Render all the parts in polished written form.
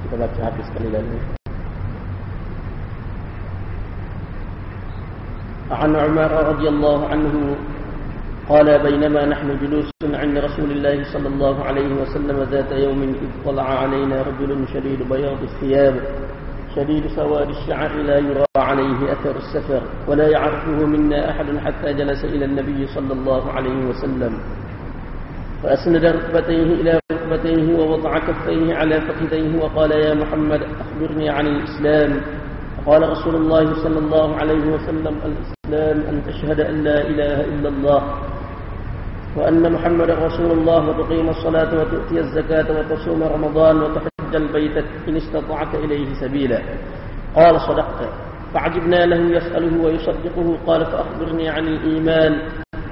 Kita baca habis sekali lagi. عن عمر رضي الله عنه قال بينما نحن جلوس عند رسول الله صلى الله عليه وسلم ذات يوم إذ طلع علينا رجل شديد بياض الثياب شديد سواد الشعر لا يرى عليه أثر السفر ولا يعرفه منا أحد حتى جلس إلى النبي صلى الله عليه وسلم فأسند ركبتيه إلى ركبتيه ووضع كفيه على فخذيه وقال يا محمد أخبرني عن الإسلام. قال رسول الله صلى الله عليه وسلم الإسلام أن تشهد أن لا إله إلا الله وأن محمد رسول الله وتقيم الصلاة وتؤتي الزكاة وتصوم رمضان وتحج البيت إن استطعت إليه سبيلا. قال صدقت. فعجبنا له يسأله ويصدقه. قال فأخبرني عن الإيمان.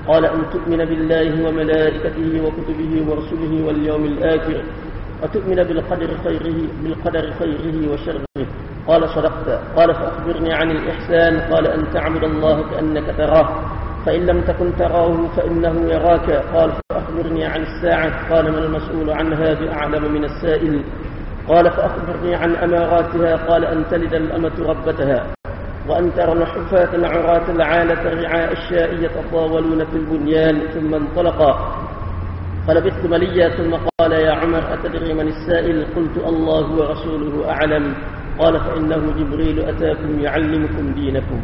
قال أن تؤمن بالله وملائكته وكتبه ورسله واليوم الآخر وتؤمن بالقدر خيره وشره. قال صدقت. قال فأخبرني عن الإحسان. قال أن تعبد الله كأنك تراه فإن لم تكن تراه فإنه يراك. قال فأخبرني عن الساعة. قال ما المسؤول عنها بأعلم من السائل. قال فأخبرني عن أماراتها. قال أن تلد الأمة ربتها وأن ترى الحفاة العراة العالة رعاء الشاء يتطاولون في البنيان. ثم انطلقا فلبثت مليا ثم قال يا عمر أتدري من السائل؟ قلت الله ورسوله أعلم. قال فإنه جبريل أتاكم يعلمكم دينكم.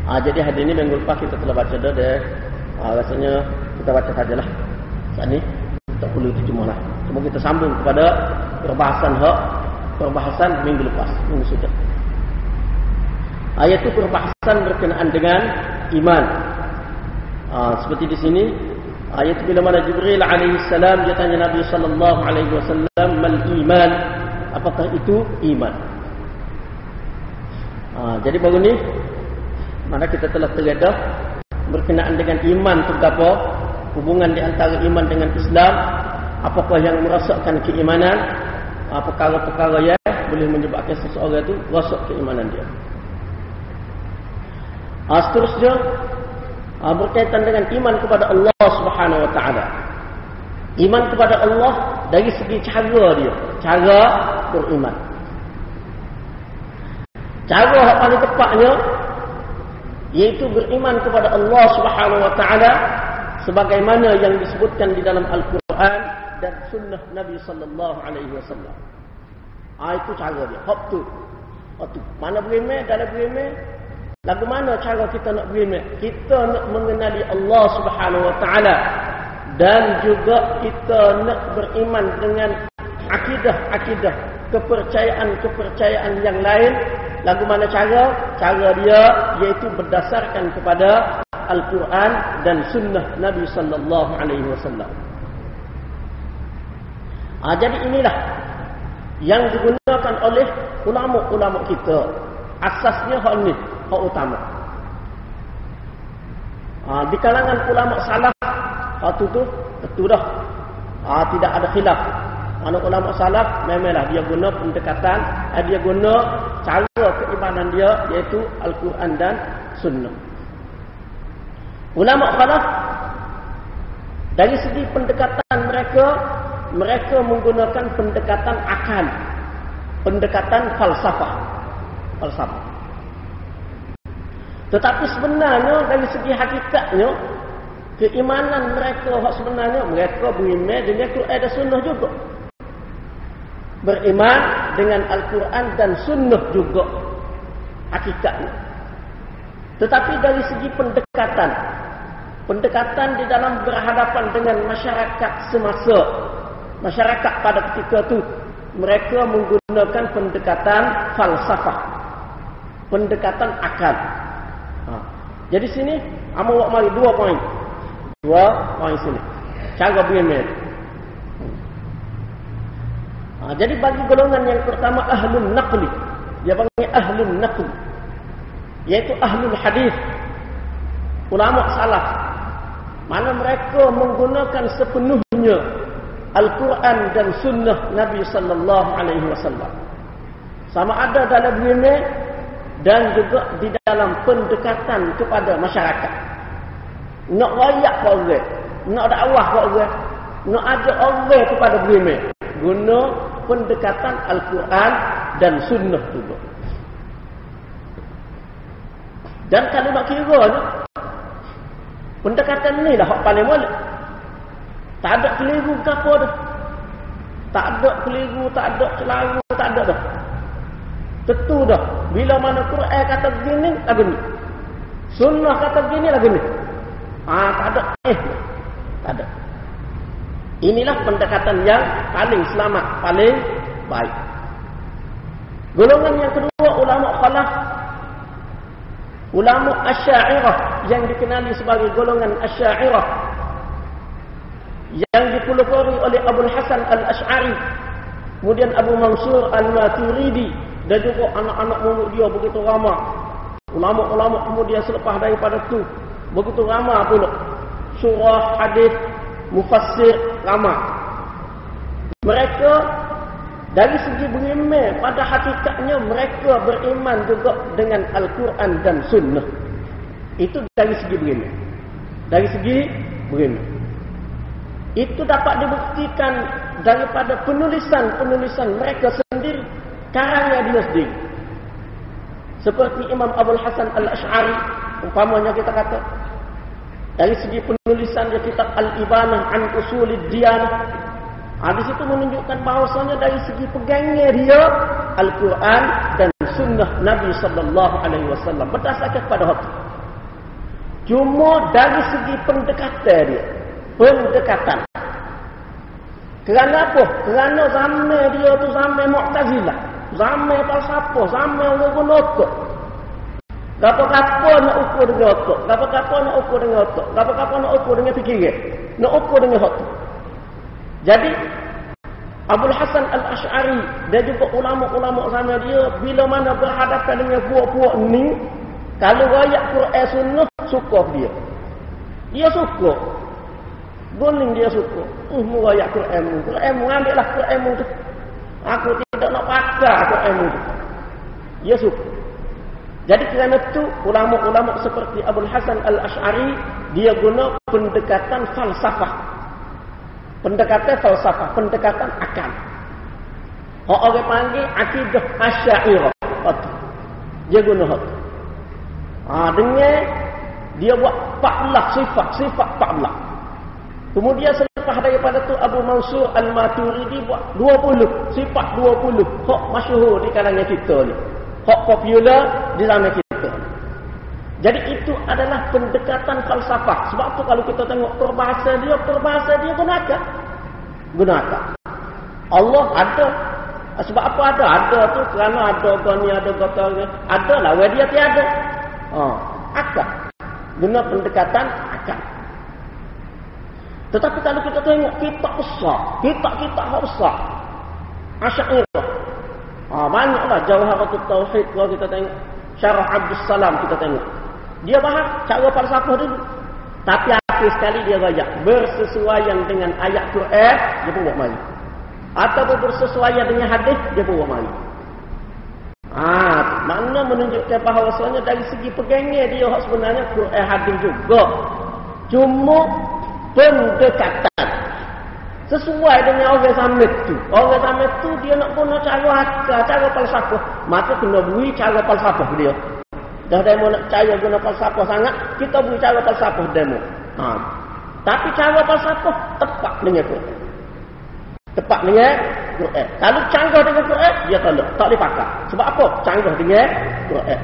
Jadi hari ini minggu lepas kita telah baca dah. Rasanya kita baca sajalah. Saat ini tak perlu itu cuma lah. Cuma kita sambung kepada perbahasan minggu lepas, minggu sudah. Ayat itu perbahasan berkenaan dengan iman. Seperti di sini ayat bila mana Jibril alaihi salam dia tanya Nabi sallallahu alaihi wasallam mal iman, apakah itu iman? Jadi baru ni mana kita telah terdedah berkenaan dengan iman itu apa? Hubungan di antara iman dengan Islam, apakah yang merosakkan keimanan, perkara-perkara yang boleh menyebabkan seseorang itu rosak keimanan dia. Seterusnya berkaitan dengan iman kepada Allah Subhanahu wa taala. Iman kepada Allah dari segi cara dia, cara beriman. Cara yang paling tepatnya iaitu beriman kepada Allah Subhanahu wa taala sebagaimana yang disebutkan di dalam Al-Quran dan sunnah Nabi sallallahu alaihi wasallam. Itu cara dia. Hak tu. Mana beriman, dalam beriman, lagu mana cara kita nak beriman? Kita nak mengenali Allah Subhanahu wa taala dan juga kita nak beriman dengan akidah-akidah, kepercayaan-kepercayaan yang lain. Lagu mana cara? Cara dia iaitu berdasarkan kepada Al-Quran dan sunnah Nabi sallallahu alaihi wasallam. Jadi inilah yang digunakan oleh ulama-ulama kita. Asasnya hal ni, hal utama. Di kalangan ulama salaf, waktu tu betul dah. Tidak ada khilaf. Mana ulama salaf memanglah dia guna pendekatan, dia guna cara keimanan dia iaitu Al-Quran dan sunnah. Ulama khalaf dari segi pendekatan mereka menggunakan pendekatan akal, pendekatan falsafah. Tetapi sebenarnya dari segi hakikatnya keimanan mereka sebenarnya mereka beriman dengan Quran dan sunnah juga. Beriman dengan Al-Quran dan sunnah juga hakikatnya. Tetapi dari segi pendekatan di dalam berhadapan dengan masyarakat semasa, masyarakat pada ketika itu, mereka menggunakan pendekatan falsafah, pendekatan akal. Jadi sini awak mari dua poin sini. Cara beriman. Jadi bagi golongan yang pertama ahlul naqli, dia panggil ahlul naqli, yaitu ahlul hadis, ulama salaf, mana mereka menggunakan sepenuhnya Al-Quran dan sunnah Nabi sallallahu alaihi wasallam. Sama ada dalam beriman dan juga di dalam pendekatan kepada masyarakat. Nak rakyat ke orang, nak dakwah ke orang, nak ajak orang kepada beriman. Guna pendekatan Al-Quran dan Sunnah juga. Dan kalau nak kira ni, pendekatan ni lah hak paling molek. Tak ada keliru ke apa dah. Tak ada keliru, tak ada celaru, tak ada dah. Tentu dah. Bila mana Quran kata begini, lagu ni. Sunnah kata begini, lagu ni. Tak ada. Tak ada. Inilah pendekatan yang paling selamat, paling baik. Golongan yang kedua, ulama khalaf. Ulama Asy'ariyah yang dikenali sebagai golongan Asy'ariyah yang dipelopori oleh Abul Hasan Al-Asy'ari, kemudian Abu Mansur Al-Maturidi dan juga anak-anak murid dia begitu ramai. Ulama-ulama kemudian selepas daripada itu begitu ramai pula. Surah, hadis, mufassir ramai. Mereka dari segi beriman, pada hakikatnya mereka beriman juga dengan Al-Quran dan Sunnah. Itu dari segi beriman. Dari segi beriman. Itu dapat dibuktikan daripada penulisan-penulisan mereka sendiri, karangnya dia sendiri. Seperti Imam Abul Hasan Al-Asy'ari, umpamanya kita kata, dari segi penulisan dia kitab Al-Ibanah an Usulid Diyanah. Di situ menunjukkan bahawasanya dari segi pegangnya dia Al-Quran dan Sunnah Nabi SAW berdasarkan pada hati. Cuma dari segi pendekatan dia, pendekatan. Kerana apa? Kerana zaman dia tu zaman Mu'tazilah, zaman falsafah, zaman orang guna otak. Gapa-gapa nak ukur dengan otak, gapa-gapa nak ukur dengan otak, gapa-gapa nak ukur dengan fikiran, nak ukur dengan hati. Jadi Abul Hasan Al-Asy'ari dan juga ulama-ulama sama dia bila mana berhadapan dengan puak-puak ni, kalau ayat Quran Sunnah suka dia. Dia suka. Goning dia suka. Mu ayat Quran mu. Quran mu ambillah Quran mu tu. Aku tidak nak pakai Quran mu tu. Dia suka. Jadi kerana itu ulama-ulama seperti Abul Hasan Al-Asy'ari dia guna pendekatan falsafah. Pendekatan falsafah, pendekatan akal. Orang panggil akidah Asy'ariyah. Dia guna hak. Dengan dia buat 14 sifat 14. Kemudian selepas daripada tu Abu Mansur Al-Maturidi buat 20 sifat 20. Hak masyhur di kalangan kita ni. Hak popular di zaman kita. Jadi itu adalah pendekatan falsafah. Sebab tu kalau kita tengok peribahasa dia gunakan. Allah ada. Sebab apa ada? Ada tu kerana ada gani, ada kata. Ada lah, dia tiada. Akal. Guna pendekatan akal. Tetapi kalau kita tengok kitab besar, kitab besar, Asy'ariyah. Banyaklah Jawharatul Tauhid kalau kita tengok. Syarah Abdus Salam kita tengok. Dia bahas cara falsafah dulu. Tapi akhir sekali dia rajak bersesuaian dengan ayat Quran, dia pun buat mari. Ataupun bersesuaian dengan hadis, dia pun buat mari. Makna menunjukkan bahawasanya dari segi pegangnya dia sebenarnya Quran hadis juga. Cuma pendekatan sesuai dengan orang zaman tu. Orang zaman tu dia nak guna cara akal, cara falsafah. Maka kena beri cara falsafah dia. Dah demo nak cara guna falsafah sangat, kita beri cara falsafah demo. Tapi cara falsafah tepat dengan Quran. Tepat dengan Quran. Kalau canggah dengan Quran, dia tak boleh pakai. Sebab apa? Canggah dengan Quran.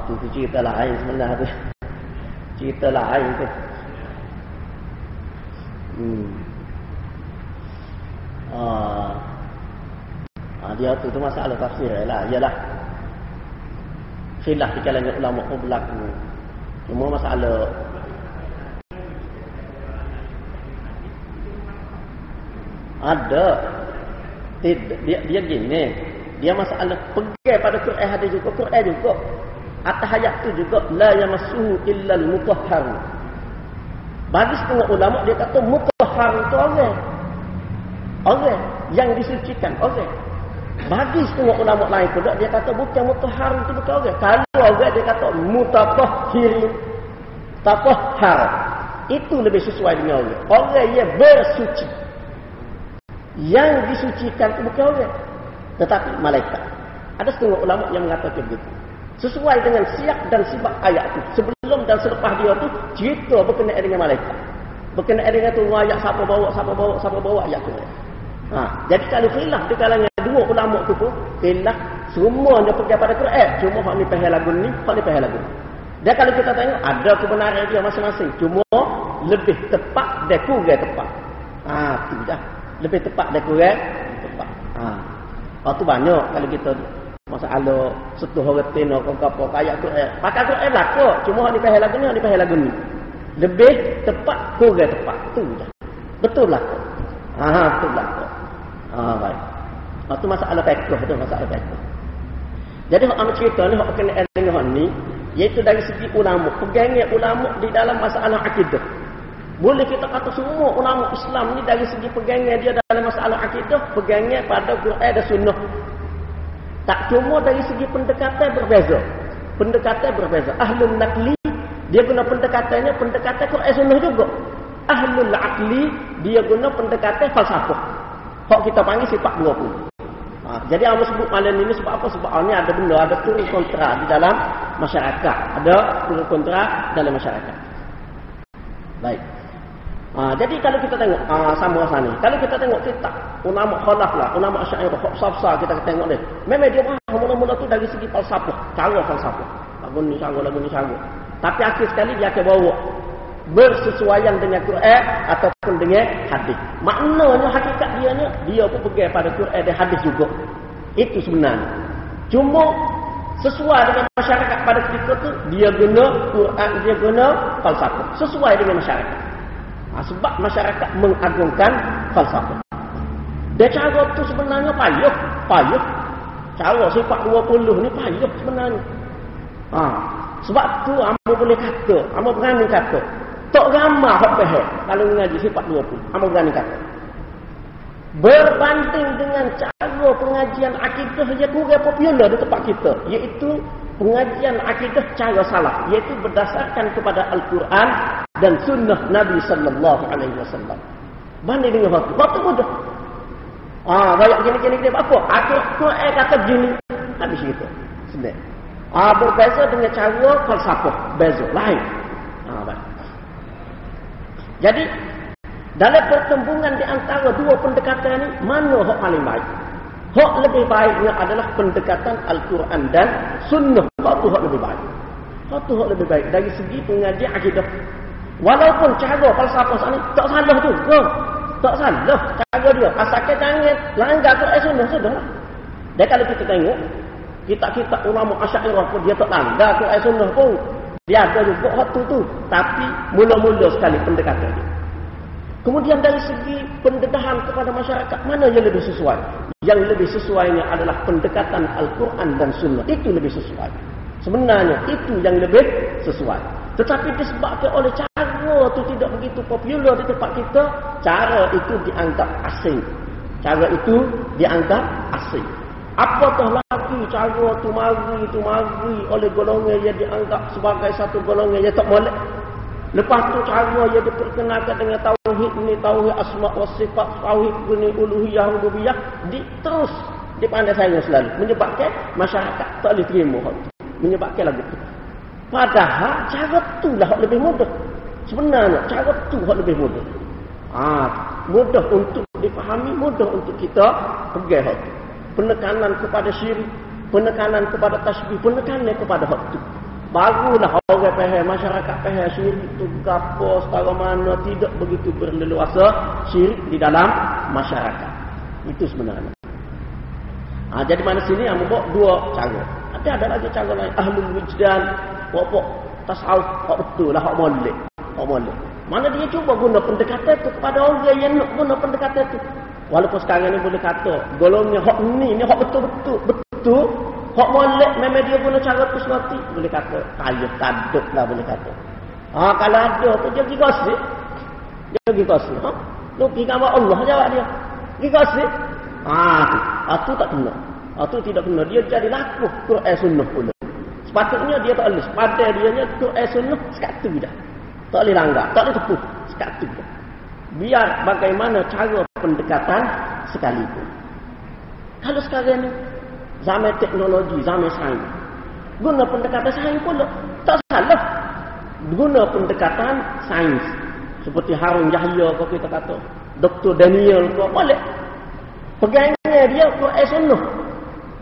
Itu cerita lain sebenarnya tu. Cerita lain tu. Dia tu masalah tafsir lah. Ialah khilaf di kalangan ulama berlaku. Cuma masalah ada dia gini, dia masalah pegang pada Quran hadis juga, Quran juga. Atas ayat tu juga la yamassuhu illal mutahhar. Bagi setengah ulama dia kata mutahhar itu orang yang disucikan orang. Bagi setengah ulama lain pula dia kata bukan mutahhar itu bukan orang. Kalau orang dia kata mutatahhirin, tatahhar, itu lebih sesuai dengan orang. Orang yang bersuci. Yang disucikan itu bukan orang, tetapi malaikat. Ada setengah ulama yang mengatakan begitu. Sesuai dengan siap dan sifat ayat itu. Sebelum dan selepas dia tu cerita berkenaan dengan malaikat. Berkenaan dengan tu ayat siapa bawa ayat tu. Jadi kalau khilaf di kalangan dua ulama tu pun khilaf semuanya pergi pada Quran. Cuma hak ni faham lagu ni, hak ni faham lagu ni. Dan kalau kita tengok ada kebenaran dia masing-masing. Cuma lebih tepat dan kurang tepat. Tu dah. Lebih tepat dan kurang tepat. Tu banyak kalau kita masalah setuh retin atau apa ayat tu pakai Quran belaka cuma hak ni faham lagu ni, hak ni faham lagu ni. Lebih tepat kurang tepat tu dah. Betul belaka. Betul belaka. Baik. Tu masalah fiqh tu, masalah fiqh. Jadi hak amat cerita ni hak kena dengan hak ni iaitu dari segi ulama, pegangnya ulama di dalam masalah akidah. Boleh kita kata semua ulama Islam ni dari segi pegangnya dia dalam masalah akidah, pegangnya pada Quran dan Sunnah. Tak cuma dari segi pendekatan berbeza. Pendekatan berbeza. Ahlul naqli dia guna pendekatannya pendekatan Quran Sunnah juga. Ahlul aqli dia guna pendekatan falsafah. Hak kita panggil sifat 20. Jadi Allah sebut malam ini sebab apa? Sebab ni ada benda, ada turun kontra di dalam masyarakat. Ada turun kontra dalam masyarakat. Baik. Jadi kalau kita tengok sama sana ni, kalau kita tengok kitab ulama khalaf lah, ulama Asy'ariyah, safsa kita tengok dia. Memang dia mula-mula tu dari segi falsafah, cara falsafah. Lagu ni cara. Tapi akhir sekali dia akan bawa bersesuaian dengan Quran ataupun dengan hadis. Maknanya hakikat dia pun pegang pada Quran dan hadis juga. Itu sebenarnya. Cuma sesuai dengan masyarakat pada ketika tu dia guna Quran, dia guna falsafah. Sesuai dengan masyarakat. Sebab masyarakat mengagungkan falsafah. Dan cara tu sebenarnya payah. Cara sifat 20 ni payah sebenarnya. Sebab tu hamba boleh kata, hamba berani kata, tak ramai hak faham kalau mengaji sifat 20. Hamba berani kata. Berbanding dengan cara pengajian akidah yang kurang popular di tempat kita, iaitu pengajian akidah cara salaf, iaitu berdasarkan kepada Al-Quran dan sunnah Nabi sallallahu alaihi wasallam. Banding dengan waktu mudah. Banyak gini apa? Quran kata gini, habis itu. Senang. Berbeza dengan cara falsafah, beza lain. Baik. Jadi dalam pertembungan di antara dua pendekatan ini, mana hak paling baik? Hak lebih baiknya adalah pendekatan Al-Quran dan Sunnah. Hak tu hak lebih baik. Hak tu hak lebih baik dari segi pengajian akidah. Walaupun cara falsafah sana tak salah tu. Tak salah cara dia. Asalkan jangan langgar Quran Sunnah sudah. Dan kalau kita tengok kitab-kitab ulama Asy'ariyah pun dia tak langgar Quran Sunnah pun. Dia ada juga hak tu. Tapi mula-mula sekali pendekatan dia. Kemudian dari segi pendedahan kepada masyarakat, mana yang lebih sesuai? Yang lebih sesuainya adalah pendekatan Al-Quran dan Sunnah. Itu lebih sesuai. Sebenarnya itu yang lebih sesuai. Tetapi disebabkan oleh cara itu tidak begitu popular di tempat kita, cara itu dianggap asing. Cara itu dianggap asing. Apatah lagi cara itu mari oleh golongan yang dianggap sebagai satu golongan yang tak molek. Lepas tu cara yang diperkenalkan dengan tauhid ni, tauhid asma wa sifat, tauhid uluhiyah rububiyah, terus dipandai sayang selalu, menyebabkan masyarakat tak boleh terima hal itu. Menyebabkan lagu itu. Padahal cara itulah hak lebih mudah. Sebenarnya cara itu hak lebih mudah. Mudah untuk dipahami, mudah untuk kita pegang hak itu. Penekanan kepada syirik, penekanan kepada tasbih, penekanan kepada hak itu. Barulah orang faham, masyarakat faham syirik itu gapo, setara mana tidak begitu berleluasa syirik di dalam masyarakat. Itu sebenarnya. Jadi mana sini yang membawa dua cara. Ada lagi cara lain. Ahlul wijdan, pokok tasawuf, hak betul lah, hak molek. Mana dia cuba guna pendekatan itu kepada orang yang nak guna pendekatan itu. Walaupun sekarang ni boleh kata golongnya hak ni hak betul. Hak molek memang dia guna cara tu semati. Boleh kata kaya kaduk lah boleh kata. Kalau ada tu dia pergi kasih. Lu pergi sama Allah jawab dia. Pergi kasih. Tu tak kena. Tu tidak kena. Dia jadi laku Quran sunnah pula. Sepatutnya dia tak boleh. Pada dianya Quran sunnah sekatu dah. Tak boleh langgar. Tak boleh tepuh. Sekatu dah. Biar bagaimana cara pendekatan sekalipun. Kalau sekarang ni zaman teknologi, zaman sains. Guna pendekatan sains pula. Tak salah. Guna pendekatan sains. Seperti Harun Yahya kalau kita kata. Dr. Daniel kau boleh. Pegangnya dia Quran sunnah.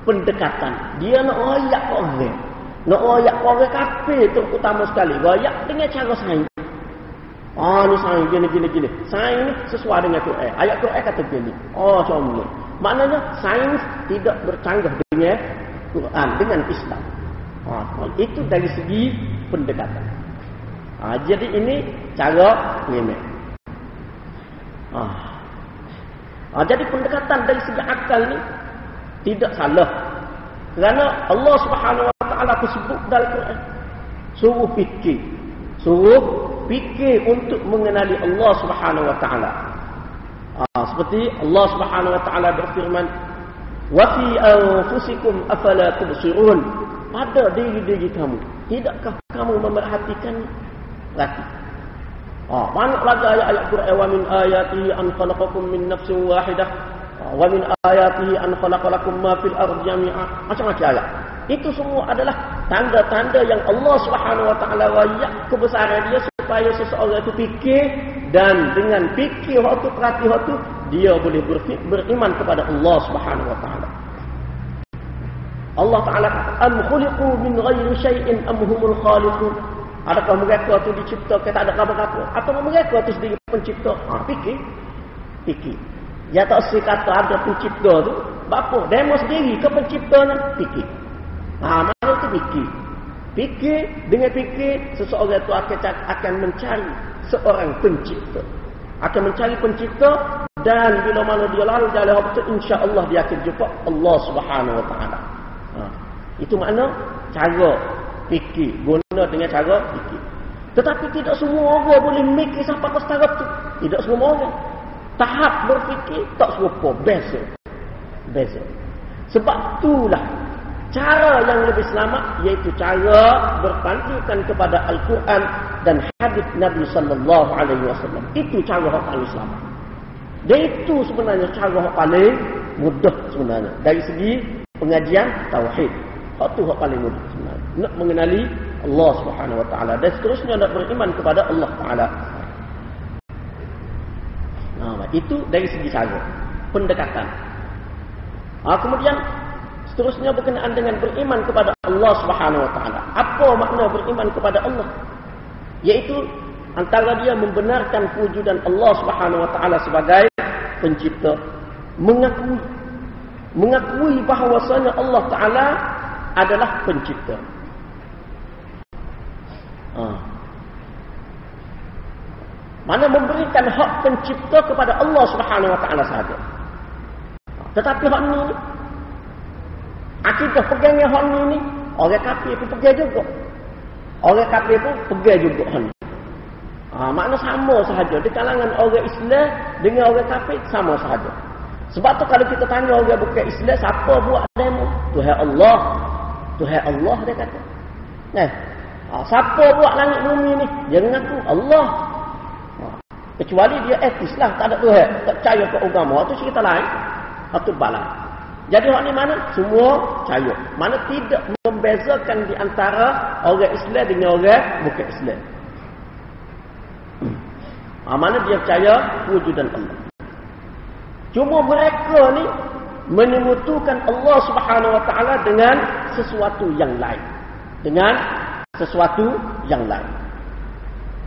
Pendekatan. Dia nak royak ke orang. Nak royak ke orang kafir terutama sekali. Royak dengan cara sains. Ni sains gini. Sains ni sesuai dengan Quran. Ayat Quran kata gini. Contoh. Maknanya sains tidak bercanggah dengan Quran, dengan Islam. Itu dari segi pendekatan. Jadi ini cara ini. Jadi pendekatan dari segi akal ni tidak salah. Kerana Allah Subhanahu Wa Taala sebut dalam Quran, suruh fikir untuk mengenali Allah Subhanahu Wa Taala. Seperti Allah Subhanahu Wa Taala berfirman, "Wa fi anfusikum afala tubsirun?" Pada diri kamu, tidakkah kamu memerhatikan? Berarti banyak lagi ayat-ayat Quran. Wa min ayatihi an khalaqakum min nafsin wahidah wa min ayatihi an khalaqalakum ma fil ardi jami'a. Macam-macam ayat. Itu semua adalah tanda-tanda yang Allah Subhanahu Wa Taala royak kebesaran dia supaya seseorang itu fikir, dan dengan fikir waktu perhati waktu dia boleh beriman kepada Allah Subhanahu Wa Taala. Allah Taala am khuliqu min ghairi syai'in am humul khaliqun. Adakah mereka itu diciptakan tak ada apa-apa, atau mereka itu sendiri pencipta? Fikir. Ya tak usah kata ada pencipta tu. Bapa demo sendiri ke penciptanya? Fikir. Mana itu fikir? Dengan fikir seseorang itu akan mencari seorang pencipta. Akan mencari pencipta, dan bila mana dia lalu jalan betul, insya-Allah dia akan jumpa Allah Subhanahu Wa Taala. Itu makna cara fikir, guna dengan cara fikir. Tetapi tidak semua orang boleh mikir sampai ke tahap tu. Tidak semua orang. Tahap berfikir tak serupa, beza. Sebab itulah cara yang lebih selamat, iaitu cara berpandukan kepada Al-Quran dan hadis Nabi sallallahu alaihi wasallam. Itu cara yang paling selamat. Dan itu sebenarnya cara yang paling mudah sebenarnya dari segi pengajian tauhid. Itu yang paling mudah sebenarnya. Nak mengenali Allah Subhanahu Wa Taala dan seterusnya nak beriman kepada Allah Taala. Itu dari segi cara pendekatan. Kemudian seterusnya berkenaan dengan beriman kepada Allah Subhanahu Wa Taala. Apa makna beriman kepada Allah? Yaitu antara dia membenarkan kewujudan Allah Subhanahu Wa Taala sebagai pencipta, mengakui bahawasanya Allah Taala adalah pencipta. Mana memberikan hak pencipta kepada Allah Subhanahu Wa Taala sahaja. Tetapi hak ni akidah pegangnya hak ni orang kafir pun pegang juga. Orang kafir pun pegang juga hak ni. Makna sama sahaja di kalangan orang Islam dengan orang kafir sama sahaja. Sebab tu kalau kita tanya orang bukan Islam, siapa buat demo? Tuhan Allah dia kata. Siapa buat langit bumi ni? Dia mengaku Allah. Kecuali dia etis lah, tak ada Tuhan, tak percaya ke agama, itu cerita lain. Itu balas. Jadi orang ni mana? Semua percaya. Mana tidak membezakan di antara orang Islam dengan orang bukan Islam. Mana dia percaya wujudan Allah. Cuma mereka ni menyemutukan Allah Subhanahu Wa Taala dengan sesuatu yang lain.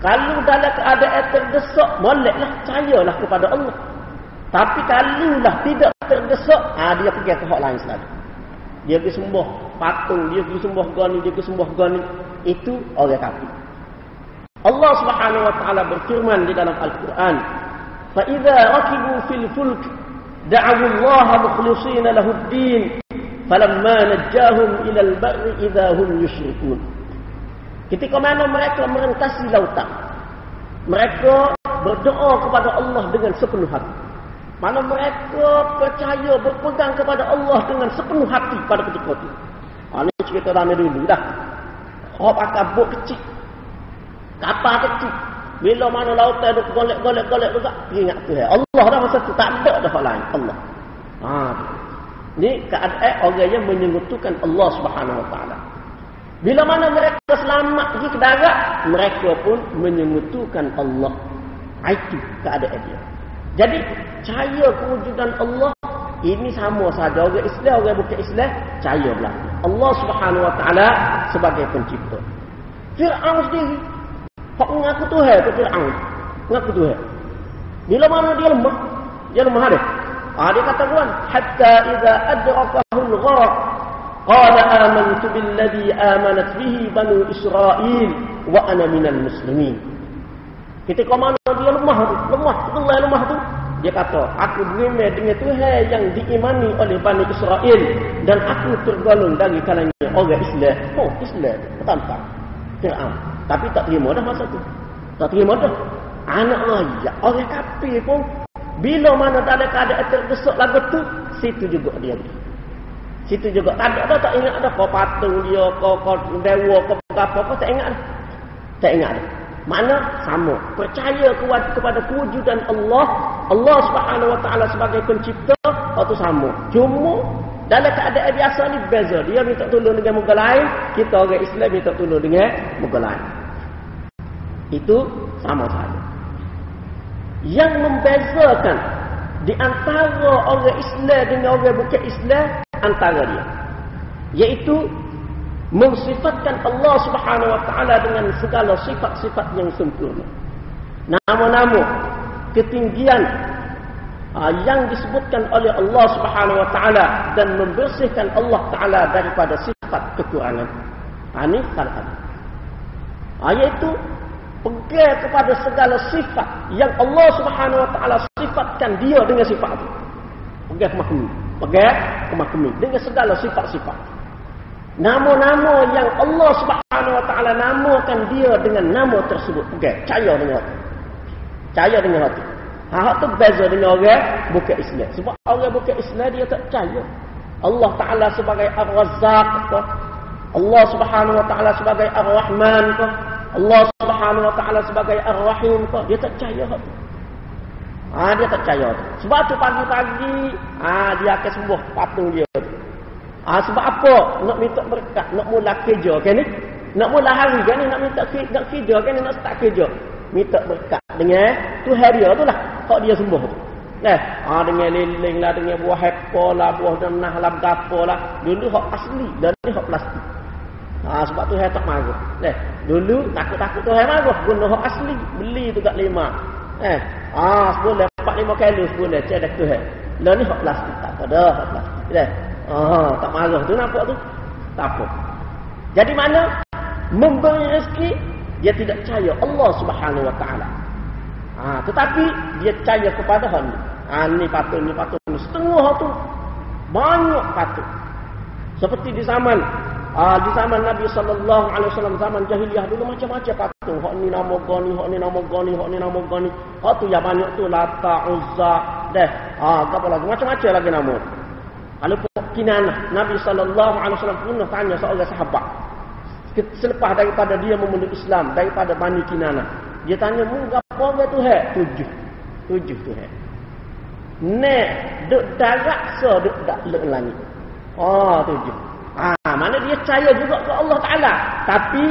Kalau dalam keadaan terdesak, moleklah percayalah kepada Allah. Tapi kalaulah tidak terdesak, dia pergi ke hak lain selalu. Dia pergi sembah patung, dia pergi sembah gani, dia pergi sembah gani. Itu orang kafir. Allah Subhanahu wa taala berfirman di dalam Al-Quran, "Fa idza rakibu fil fulk da'u Allah mukhlishina lahu ad-din, falamma najjahum ila al-barri idza hum yusyrikun." Ketika mana mereka merentasi lautan, mereka berdoa kepada Allah dengan sepenuh hati. Mana mereka percaya, berpegang kepada Allah dengan sepenuh hati pada ketika itu. Ini cerita lama dulu dah. Hop akan buk kecil, kapal kecil. Bila mana lautan duk golek juga, ingat tu Allah dah masa tu, tak ada dah lain Allah. Ni keadaan orang yang menyekutukan Allah Subhanahu wa taala. Bila mana mereka selamat pergi ke darat, mereka pun menyekutukan Allah. Itu keadaan dia. Jadi percaya kewujudan Allah ini sama saja orang Islam, orang bukan Islam, percaya belaka Allah Subhanahu wa taala sebagai pencipta. Firaun sendiri hak mengaku Tuhan tu, Firaun mengaku Tuhan. Bila mana dia lemah dia. Dia kata kawan, hatta idza adrakahu al-gharq qala amantu billadhi amanat bihi banu Israil wa ana minal muslimin. Ketika mana dia lemah, betul lemah tu, dia kata, aku beriman dengan Tuhan yang diimani oleh Bani Israel dan aku tergolong dari kalangan orang Islam. Islam, petantang Fir'aun. Tapi tak terima dah masa tu. Tak terima dah. Anak raya, orang kafir pun, bila mana tak ada keadaan terdesak lagu tu, situ juga dia. Situ juga. Tak ingat dah kau patung dia, kau dewa, kau apa, kau tak ingat dah. Tak ingat dah. Makna sama, percaya kepada kewujudan Allah Subhanahu wa taala sebagai pencipta, itu sama. Cuma dalam keadaan biasa ni beza. Dia minta tolong dengan muka lain, kita orang Islam minta tolong dengan muka lain. Itu sama saja. Yang membezakan di antara orang Islam dengan orang bukan Islam antara dia, yaitu mensifatkan Allah Subhanahu wa taala dengan segala sifat-sifat yang sempurna. Nama-nama, ketinggian yang disebutkan oleh Allah Subhanahu wa taala dan membersihkan Allah taala daripada sifat kekurangan. Ini salah satu. Yaitu pegang kepada segala sifat yang Allah Subhanahu wa taala sifatkan dia dengan sifat itu. Pegang kemahkumi dengan segala sifat-sifat. Nama-nama yang Allah Subhanahu wa taala namakan dia dengan nama tersebut. Percaya dengan hati. Hak tu beza dengan orang bukan Islam. Sebab orang bukan Islam dia tak percaya Allah taala sebagai Ar-Razzaq ke, Allah Subhanahu wa taala sebagai Ar-Rahman ke, Allah Subhanahu wa taala sebagai Ar-Rahim ke, dia tak percaya hak tu. Dia tak percaya tu. Sebab tu pagi-pagi dia akan sembuh patung dia tu. Sebab apa? Nak minta berkat, nak mula kerja kan ni? Nak mula hari kan ni, nak kerja kan ni, nak start kerja. Minta berkat dengan Tuhan dia tu lah. Kok dia sembuh tu. Dengan lilin lah, dengan buah apple lah, buah denah lah, gapo lah. Dulu hak asli, dan ni hak plastik. Sebab Tuhan tak marah. Dulu takut-takut Tuhan marah. Guna hak asli, beli tu kat 5. Sebulan 4-5 kilo sebulan, cedek Tuhan. Lah ni hak plastik, tak ada hak plastik. Tak marah tu, nampak tu? Tak apa. Jadi mana? Memberi rezeki, dia tidak percaya Allah Subhanahu wa taala. Tetapi dia percaya kepada hal ni. Ni patut. Setengah tu banyak patut. Seperti di zaman Nabi sallallahu alaihi wasallam, zaman jahiliyah dulu macam-macam patung. Hak ni nama gani, hak ni nama gani. Hak tu yang banyak tu Lata, Uzza, apa lagi? Macam-macam lagi nama. Kalau Kinanah, Nabi sallallahu alaihi wasallam pernah tanya seorang sahabat selepas daripada dia memeluk Islam, daripada Bani Kinanah. Dia tanya, "Mu gapo ke Tuhan?" 7 Tuhan. Nek duk darat so duk dak langit. 7. Mana dia percaya juga ke Allah Taala, tapi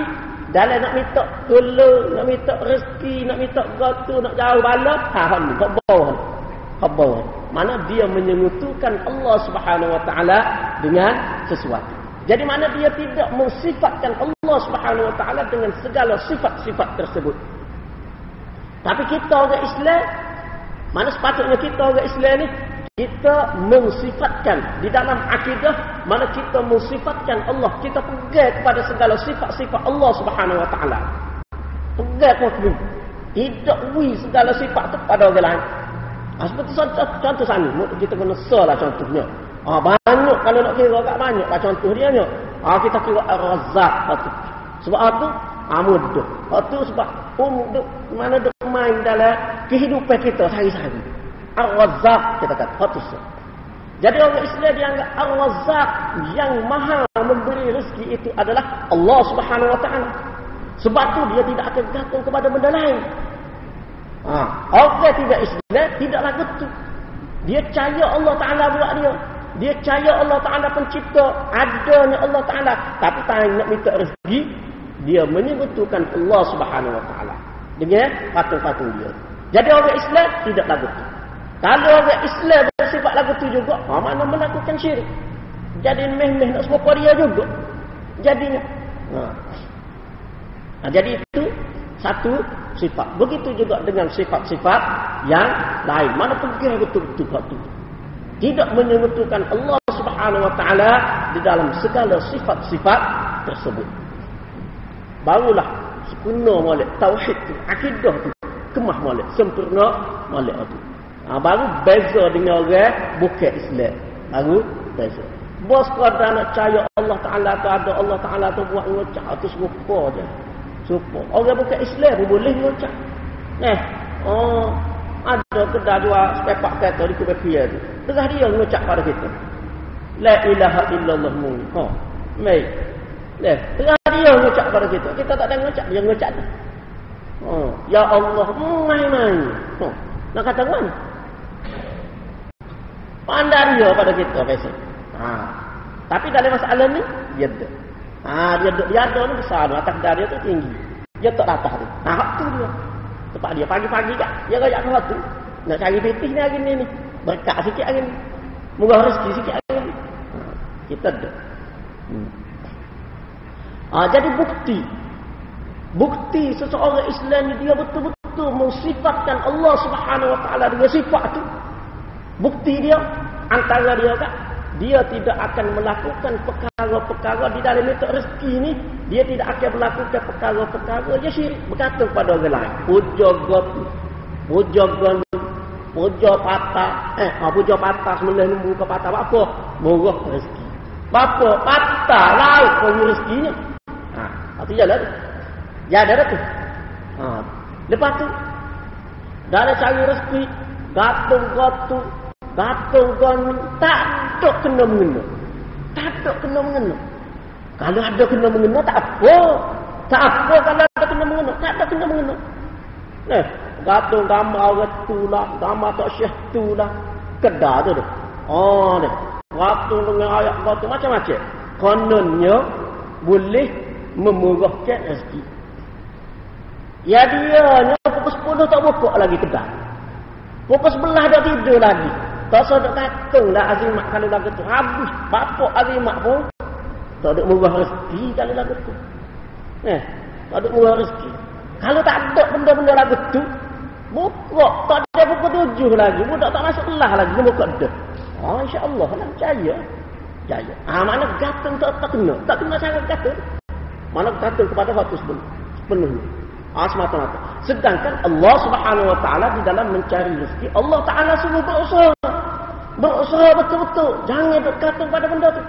dalam nak minta tolong, nak minta rezeki, nak minta gatu, nak jauh bala, hak ni khabar. Mana dia menyekutukan Allah Subhanahu wa taala dengan sesuatu. Jadi mana dia tidak mensifatkan Allah Subhanahu wa taala dengan segala sifat-sifat tersebut. Tapi kita orang Islam Mana sepatutnya kita orang Islam ni, kita mensifatkan di dalam akidah, mana kita mensifatkan Allah, kita pegang kepada segala sifat-sifat Allah Subhanahu Wa Taala. Pegang kuat, tidak wi segala sifat tu pada orang lain. Seperti contoh sana, kita kena salah contohnya. Banyak kalau nak kira agak banyak lah contoh dia nya. Kita kira Ar-Razzaq tu. Sebab apa? Mudah. Tu sebab mana duk main dalam kehidupan kita sehari-hari. Ar-Razzaq kita kata tu. Jadi orang Islam dianggap Ar-Razzaq yang maha memberi rezeki itu adalah Allah Subhanahu Wa Taala. Sebab tu dia tidak akan gantung kepada benda lain. Orang tidak Islam tidaklah betul. Dia percaya Allah Taala buat dia. Dia percaya Allah Taala pencipta, adanya Allah Taala, tapi tak nak minta rezeki, dia menyebutkan Allah Subhanahu Wa Taala dengan patung-patung dia. Jadi orang Islam tidaklah betul. Kalau orang Islam bersifat lagu tu juga, mana melakukan syirik. Jadi meh-meh nak serupa dia juga. Jadinya. Jadi itu satu sifat. Begitu juga dengan sifat-sifat yang lain. Mana pergi betul-betul waktu. Tidak menyebutkan Allah Subhanahu Wa Taala di dalam segala sifat-sifat tersebut. Barulah sempurna molek tauhid tu, akidah tu kemah molek, sempurna molek tu. Baru beza dengan orang bukan Islam. Baru beza. Bos sekadar nak percaya Allah Taala tu ada, Allah Taala tu buat ngocak tu serupa je. Serupa. Orang bukan Islam pun boleh ngocak. Ada kedai jual sepepak kata di Kubekia tu. Tengah dia ngocak pada kita. La ilaha illallah mu. Mai. Tengah dia ngocak pada kita. Kita tak ada ngocak, dia ngocak tu. Ya Allah, main-main. Nak kata mana? Pandai dia pada kita biasa. Tapi dalam masalah ni dia ada. Dia ada ni besar, atas dia tu tinggi. Dia tak atas tu. Hak tu dia. Tempat dia pagi-pagi kat. Dia rayak ke tu. Nak cari pipih ni hari ni. Berkat sikit hari ni. Murah rezeki sikit hari ni. Kita ada. Jadi bukti seseorang Islam ni dia betul-betul mensifatkan Allah Subhanahu Wa Taala dengan sifat tu. Bukti dia antara dia kan, dia tidak akan melakukan perkara-perkara di dalam minta rezeki ni, dia tidak akan melakukan perkara-perkara dia syirik, berkata kepada orang lain. Puja patah, puja patah sebelah ni buka patah apa? Murah rezeki. Apa? Patah laut pun rezekinya. Itu jalan tu. Jalan tu. Lepas tu dalam cari rezeki, gatung tak ada kena mengena. Tak ada kena mengena. Kalau ada kena mengena tak apa. Tak apa kalau ada kena mengena. Tak ada kena mengena. Gatung gambar orang tu lah, gambar tak syekh tu lah. Kedar tu dah. Ni. Gatung dengan ayat gatung macam-macam. Kononnya boleh memurahkan rezeki. Ya dia pukul 10 tak buka lagi kedai. Pukul 11 dah tidur lagi. Tak sedap kacung dah azimat kalau lagu tu. Habis bapak azimat pun tak ada murah rezeki kalau lagu tu. Tak ada murah rezeki. Kalau tak ada benda-benda lagu tu, buka. Tak ada pukul 7 lagi. Budak tak masuk kelas lagi. Dia buka dah. InsyaAllah lah percaya. Mana gatung tak kena. Tak kena cara gatung. Mana gatung kepada waktu sepenuhnya. Semata-mata. Sedangkan Allah Subhanahu Wa Taala di dalam mencari rezeki, Allah Taala suruh berusaha. Berusaha betul-betul. Jangan bergantung pada benda tu.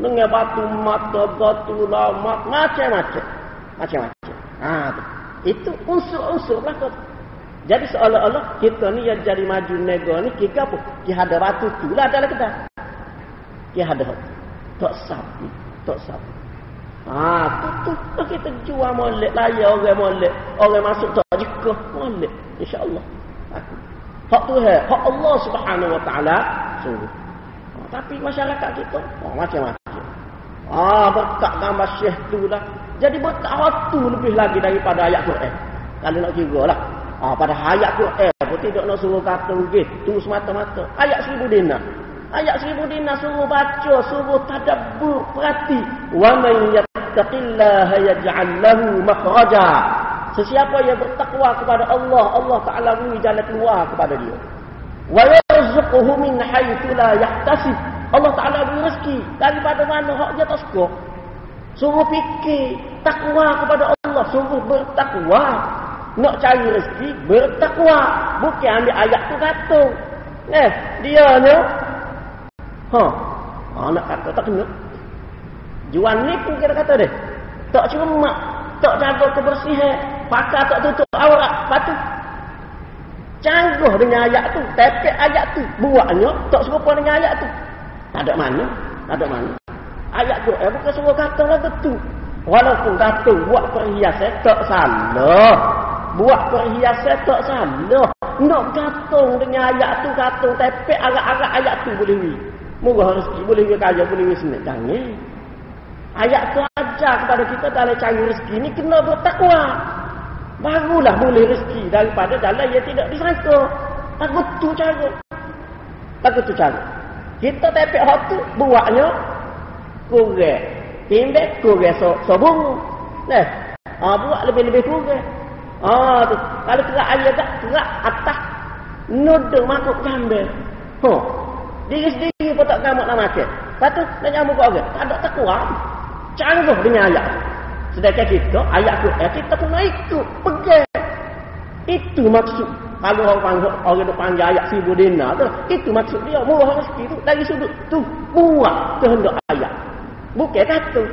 Dengan batu mata, batu lamat, macam-macam. Itu unsur-unsur belakang. Jadi seolah-olah kita ni yang jadi maju nego ni, kita apa? Kita ada batu tu lah dalam kedai. Kita ada tak sapi. Tu kita jual molek, layar orang molek. Orang masuk tak jika molek. InsyaAllah. Hak tu hak Allah Subhanahu Wa Taala suruh. Tapi masyarakat kita macam-macam. Berkat gambar syekh tu lah. Jadi berkat waktu lebih lagi daripada ayat Quran. Kalau nak kira lah. Pada ayat Quran pun tidak nak suruh kata begitu semata-mata. Ayat 1000 dinar. Ayat 1000 dinar suruh baca, suruh tadabbur, perhati. Wa man yattaqillaha yaj'al lahu makhraja. Sesiapa yang bertakwa kepada Allah, Allah Ta'ala beri jalan keluar kepada dia. Wa yarzuquhu min haitsu la yahtasib. Allah Ta'ala beri rezeki daripada mana hak dia tak suka. Suruh fikir takwa kepada Allah, suruh bertakwa. Nak cari rezeki, bertakwa. Bukan ambil ayat tu kata. Dia ni nak kata tak kena. Jual ni pun kita kata dia. Tak cermat, tak jaga kebersihan, pakai tak tutup aurat, patu. Canggah dengan ayat tu, tepek ayat tu, buatnya tak serupa dengan ayat tu. Tak ada mana, tak ada mana. Ayat tu bukan suruh kata lah betul. Walaupun kata buat perhiasan tak salah. Buat perhiasan tak salah. Nak gantung dengan ayat tu, gantung tepek agak-agak ayat tu boleh beri. Murah rezeki, boleh beri kaya, boleh beri senang. Jangan. Ayat tu ajar kepada kita dalam cari rezeki ni kena bertakwa. Barulah boleh rezeki daripada jalan yang tidak disangka. Takut tu cara. Takut tu cara. Kita tepek hak tu, buatnya kurang. Timbek kurang sobong. Buat lebih-lebih kurang. Tu. Kalau kerak ayat tak, kerak atas. Nudung makuk gambar. Diri sendiri pun tak kamu nak makan. Lepas tu, nak nyamuk ke orang. Tak ada takwa. Canggah dengan ayat. Sedangkan kita, ayat tu, kita kena ikut. Pegang. Itu maksud. Kalau orang tu panggil ayat 1000 dinar tu, itu maksud dia. Murah rezeki tu, dari sudut tu. Buat kehendak ayat. Bukan kata.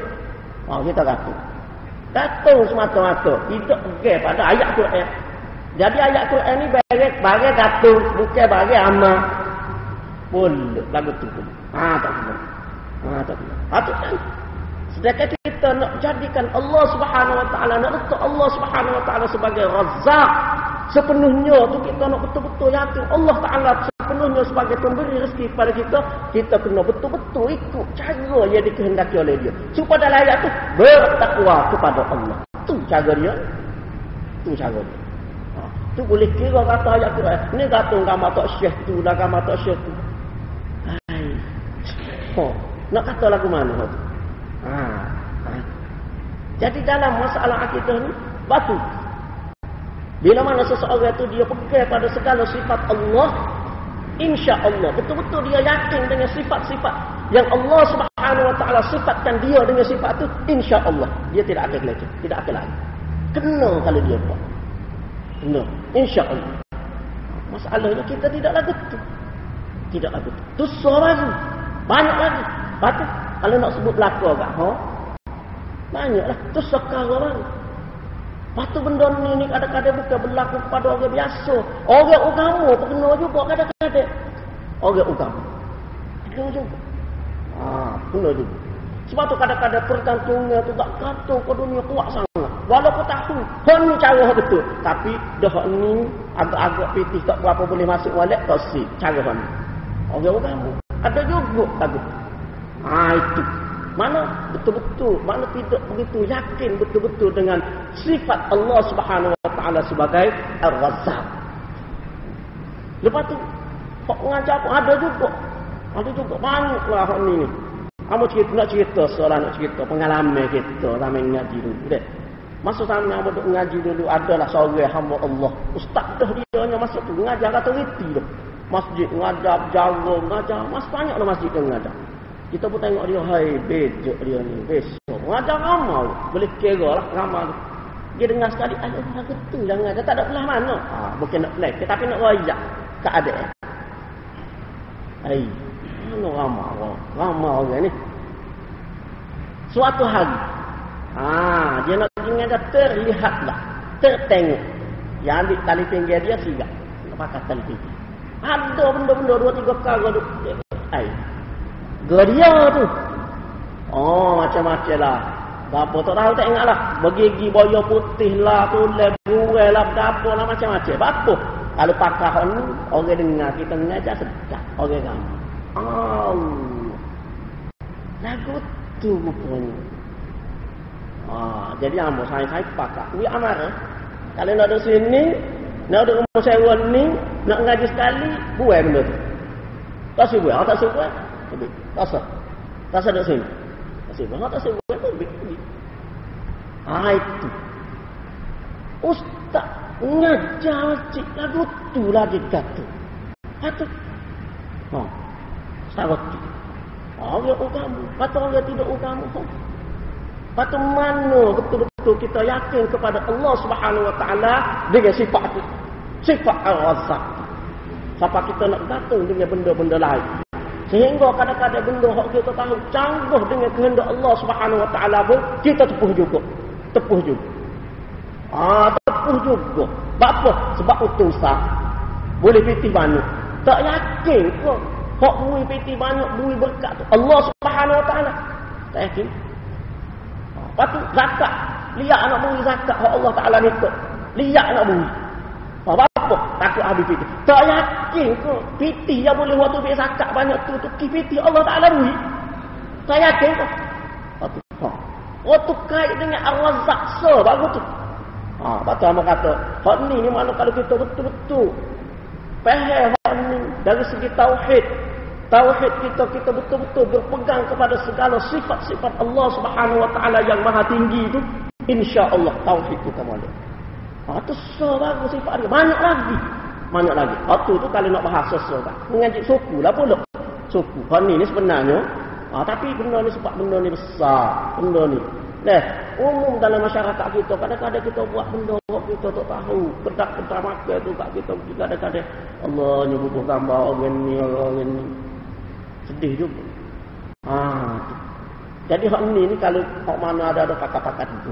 Kita kata. Kata semata-mata. Tidak pegang pada ayat Quran. Jadi ayat Quran ni bagai kata. Bukan bagai amal. Boleh. Lagu tu pun. Tak boleh. Tak boleh. Patut kan? Sedangkan kita nak jadikan Allah Subhanahu Wa Taala, nak letak Allah Subhanahu Wa Taala sebagai Razzaq sepenuhnya tu, kita nak betul-betul yakin Allah Taala sepenuhnya sebagai pemberi rezeki kepada kita. Kita kena betul-betul ikut cara yang dikehendaki oleh dia. Supaya dalam ayat tu bertakwa kepada Allah. Tu cara dia. Tu cara dia. Tu boleh kira kata ayat Quran. Ni kata gambar tak syekh tu lah, gambar tak syekh tu. Nak kata lagu mana tu? Jadi dalam masalah akidah ni batu. Bila mana seseorang itu dia pegang pada segala sifat Allah, insya-Allah betul-betul dia yakin dengan sifat-sifat yang Allah Subhanahu Wa Taala sifatkan dia dengan sifat itu, insya-Allah dia tidak akan leceh, tidak akan lari. Kena kalau dia buat. Kena, insya-Allah. Masalahnya kita tidaklah betul. Tidaklah betul. Dosa lagi. Banyak lagi. Batu kalau nak sebut belaka agak, banyaklah. Tu sekarang. Patu benda ni kadang-kadang bukan berlaku kepada orang biasa. Orang agama pun kena juga kadang-kadang. Orang agama. Kena juga. Kena juga. Sebab tu kadang-kadang pergantungan tu tak kata ke dunia kuat sangat. Walaupun tahu, ni cara betul. Tapi dah ni agak-agak pitih tak berapa boleh masuk wallet, tak sih cara ni. Orang agama. Ada juga lagu. Itu. Mana betul-betul, mana tidak begitu yakin betul-betul dengan sifat Allah Subhanahu Wa Taala sebagai Ar-Razzaq. Lepas tu, hak mengajar pun ada juga. Ada juga banyaklah hak ni. Nak cerita soalan, nak cerita pengalaman kita ramai ngaji dulu. Dek. Masa sama abang ngaji dulu adalah seorang hamba Allah. Ustaz dah dia hanya masuk tu mengajar kata reti dah. Masjid mengajar, jaga mengajar, banyaklah masjid yang mengajar. Kita pun tengok dia, hai bejok dia ni, besok. Mengajar ramal, boleh kira lah ramal. Dia dengar sekali, aduh lagu tu jangan ajar, tak ada belah mana. Bukan nak play, tapi nak rayak keadaan. Hai, mana ramal orang ni. Suatu hari, dia nak pergi mengajar, terlihatlah, tertengok. Yang ambil tali pinggir dia, sigap. Nak pakai tali pinggir. Ada benda-benda 2-3 perkara tu. Geria tu. Macam-macam lah. Apa tak tahu tak ingat lah. Bergigi boya putih lah, tulis burai lah, berapa lah macam-macam. Apa? Kalau pakar ni, orang dengar kita mengajar sedap. Orang ramai. Lagu tu rupanya. Jadi ambo saya pakar. Dia amarah. Kalau nak ada sini, nak ada rumah sewa ni, nak ngaji sekali, buai benda tu. Tak sih buai, tak sih buai. Tak ada sini. Tak sih buai tu. Itu. Ustaz ngajar cik lagu tu lagi kata. Kata. Sarati. Orang agama, kata orang tidak agama. Kata mana betul-betul kita yakin kepada Allah Subhanahu Wa Taala dengan sifat itu. Sifat Ar-Razzaq. Siapa kita nak gantung dengan benda-benda lain. Sehingga kadang-kadang benda yang kita tahu canggih dengan kehendak Allah Subhanahu Wa Taala pun kita tepuh juga. Tepuh juga. Tepuh juga. Sebab apa? Sebab utusan. Boleh piti banyak. Tak yakin kok. Hak bui piti banyak, bui berkat tu Allah Subhanahu Wa Taala. Tak yakin. Lepas tu zakat. Lihat nak bui zakat hak Allah Taala ni kok. Lihat nak bui. Apa? Takut habis piti. Tak yakin kok. Piti yang boleh waktu bui zakat banyak tu piti Allah Taala bui. Tak yakin kok. Waktu kait dengan Ar-Razzaq baru tu. Betul apa kata. Hak ni mana kalau kita betul-betul faham hak ni dari segi tauhid. Tauhid kita betul-betul berpegang kepada segala sifat-sifat Allah Subhanahu Wa Taala yang maha tinggi itu, insya-Allah tauhid kita boleh. Itu baru sifat dia. Banyak lagi. Waktu tu kalau nak bahas sesuatu, mengaji suku lah pula. Suku. Hak ni sebenarnya tapi benda ni sebab benda ni besar. Benda ni. Umum dalam masyarakat kita, kadang-kadang kita buat benda kita tak tahu. Kedak-kedak makan tu kat kita kadang-kadang Allah nyuruh gambar orang ni. Sedih juga. Jadi hak ni kalau hak mana ada pakat-pakat itu.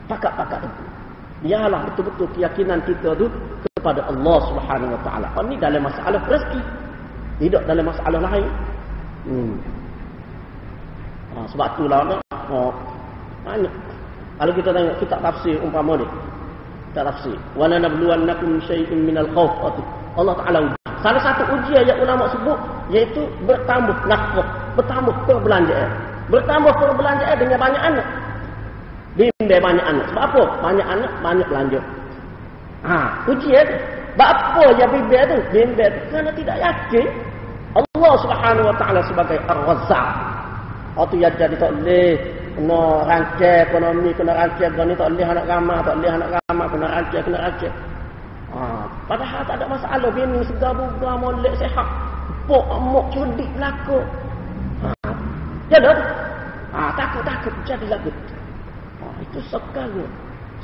Pakat-pakat itu. Ialah betul-betul keyakinan kita tu kepada Allah Subhanahu Wa Taala. Hak ni dalam masalah rezeki. Tidak dalam masalah lain. Sebab itulah banyak. Kalau kita tengok kitab tafsir umpama ni. Kitab tafsir. Wa lanabluwannakum syai'in minal khauf. Allah Taala salah satu ujian yang ulama sebut iaitu bertambah nafkah, bertambah perbelanjaan. Bertambah perbelanjaan dengan banyak anak. Bimbang banyak anak. Sebab apa? Banyak anak, banyak belanja. Ujian. Sebab apa yang bimbang tu? Bimbang tu kerana tidak yakin Allah Subhanahu Wa Taala sebagai Ar-Razzaq. Itu yang jadi tak boleh kena rancang ekonomi, kena rancang ni tak boleh anak ramah, kena rancang. Padahal tak ada masalah. Bini segar-bugar, molek, sehat. Pok cudik berlaku. Jadi takut jadi lagu. Itu sekarang.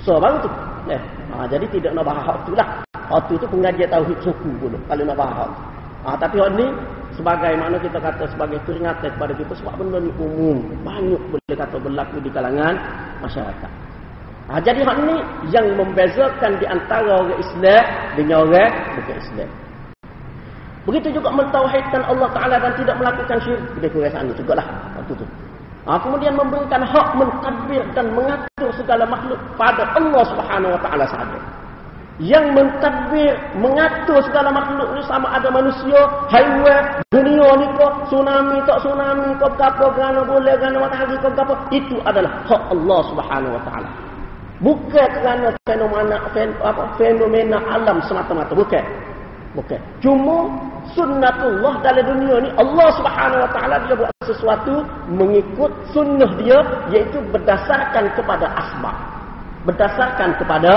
Baru tu. Jadi tidak nak bahas hak tu lah. Hak tu pengajian tauhid suku dulu. Kalau nak bahas hak. Tapi hak ni sebagaimana kita kata sebagai peringatan kepada kita sebab benda ni umum. Banyak boleh kata berlaku di kalangan masyarakat. Jadi hak ni yang membezakan di antara orang Islam dengan orang bukan Islam. Begitu juga mentauhidkan Allah Taala dan tidak melakukan syirik. Dia kurang ni jugalah. Itu tu. Kemudian memberikan hak mentadbir dan mengatur segala makhluk pada Allah Subhanahu Wa Taala sahaja. Yang mentadbir, mengatur segala makhluk ni sama ada manusia, haiwan, dunia ni kok, tsunami, apa, gerhana bulan, gerhana matahari, apa, itu adalah hak Allah Subhanahu Wa Taala. Bukan kerana fenomena alam semata-mata, bukan. Cuma sunnatullah dalam dunia ni Allah Subhanahu Wa Taala dia buat sesuatu mengikut sunnah dia, iaitu berdasarkan kepada asbab. Berdasarkan kepada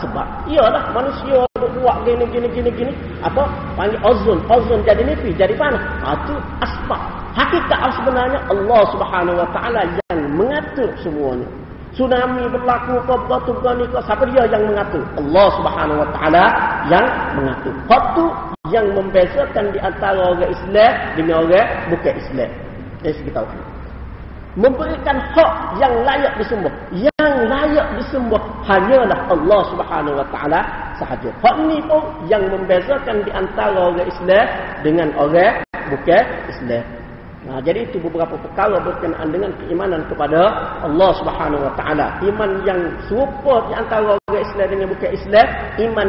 sebab. Iyalah manusia buat gini. Apa? Panggil ozon jadi nipis, jadi panas. Itu asbab. Hakikat sebenarnya Allah Subhanahu Wa Taala yang mengatur semuanya. Tsunami berlaku, batu gani, siapa dia yang mengatur? Allah Subhanahu Wa Taala yang mengatur. Itu yang membezakan di antara orang Islam dengan orang bukan Islam. Dari segi tauhid. Memberikan hak yang layak disembah. Yang layak disembah hanyalah Allah Subhanahu Wa Taala sahaja. Hak ni pun yang membezakan di antara orang Islam dengan orang bukan Islam. Jadi itu beberapa perkara berkenaan dengan keimanan kepada Allah Subhanahu Wa Taala. Iman yang serupa di antara orang Islam dengan bukan Islam, iman